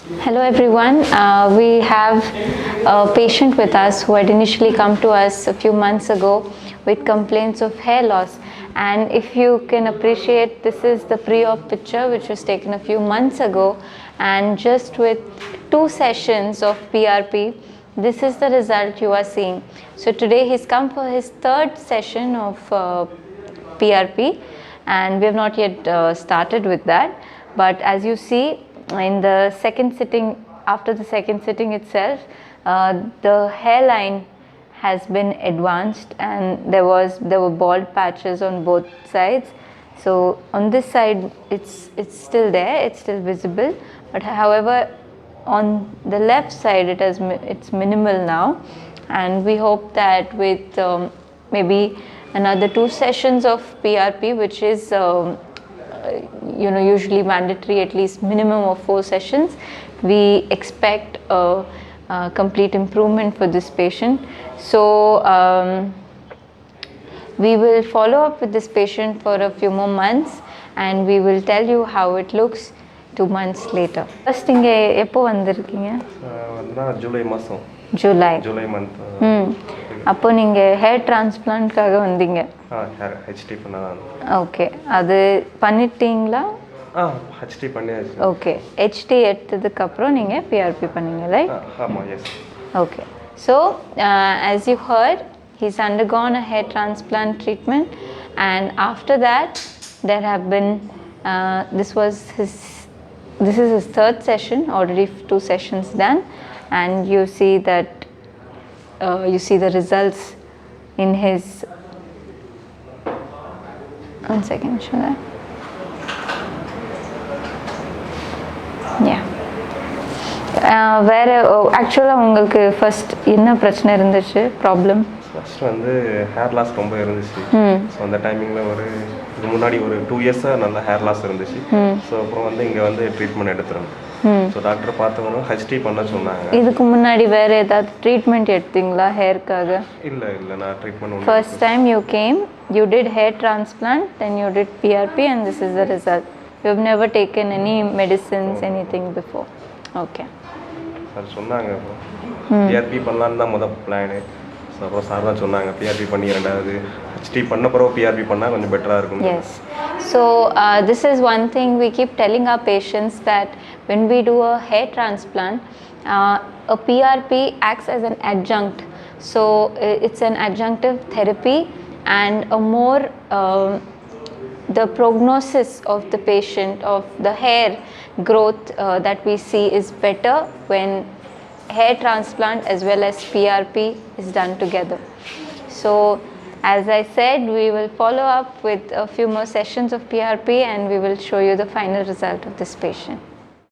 Hello everyone, we have a patient with us who had initially come to us a few months ago with complaints of hair loss, and if you can appreciate, this is the pre-op picture which was taken a few months ago, and just with 2 sessions of PRP, this is the result you are seeing. So today he's come for his 3rd session of PRP, and we have not yet started with that, but as you see in the second sitting, after the second sitting itself, the hairline has been advanced and there were bald patches on both sides. So on this side it's still there, it's still visible, but however on the left side it's minimal now, and we hope that with maybe another 2 sessions of PRP, which is usually mandatory, at least minimum of 4 sessions, we expect a complete improvement for this patient. So we will follow up with this patient for a few more months and we will tell you how it looks 2 months later. First inge எப்போ வந்திருக்கீங்க? July month. அப்போ நீங்கள் hair டிரான்ஸ்பிளான்ட்காக வந்தீங்க? HD பண்ணலாம். Okay, அது பண்ணிட்டீங்களா? HD பண்ணியாச்சு. Okay, HD எடுத்ததுக்கப்புறம் நீங்கள் பிஆர்பி பண்ணீங்க, ரைட்? ஆமாம், yes. Okay, so as you heard, he's undergone a hair transplant treatment, and after that there have been this is his 3rd session, already 2 sessions done, and you see that you see the results in his, one second, show that. Yeah. வேற ஆக்சுவலாக உங்களுக்கு first என்ன பிரச்சனை இருந்துச்சு, problem? First வந்து hair loss ரொம்ப இருந்துச்சு. So அந்த டைமிங்கில் இதுக்கு முன்னாடி ஒரு 2 இயர்ஸாக நல்ல ஹேர் லாஸ் இருந்துச்சு. ஸோ அப்புறம் வந்து இங்கே வந்து ட்ரீட்மெண்ட் எடுத்துருந்தேன். ஸோ டாக்டர் பார்த்தவரும் ஹெச்டி பண்ண சொன்னாங்க. இதுக்கு முன்னாடி வேறு ஏதாவது ட்ரீட்மெண்ட் எடுத்தீங்களா ஹேருக்காக? இல்லை நான் treatment first time you came, you did hair transplant, then you did PRP, and this is the result. You have never taken any medicines, anything before? Okay sir சொன்னாங்க. பிஆர்பி பண்ணலான்னு தான் முதல் பிளானு. ஸோ அப்புறம் sir தான் சொன்னாங்க PRP பண்ணி 2வது HD பண்ண பிறகு பிஆர்பி பண்ணால் கொஞ்சம் பெட்டராக இருக்கும். S. So this is one thing we keep telling our patients, that when we do a hair transplant, a PRP acts as an adjunct. So it's an adjunctive therapy, and a more the prognosis of the patient, of the hair growth that we see is better when hair transplant as well as PRP is done together. So as I said, we will follow up with a few more sessions of PRP and we will show you the final result of this patient.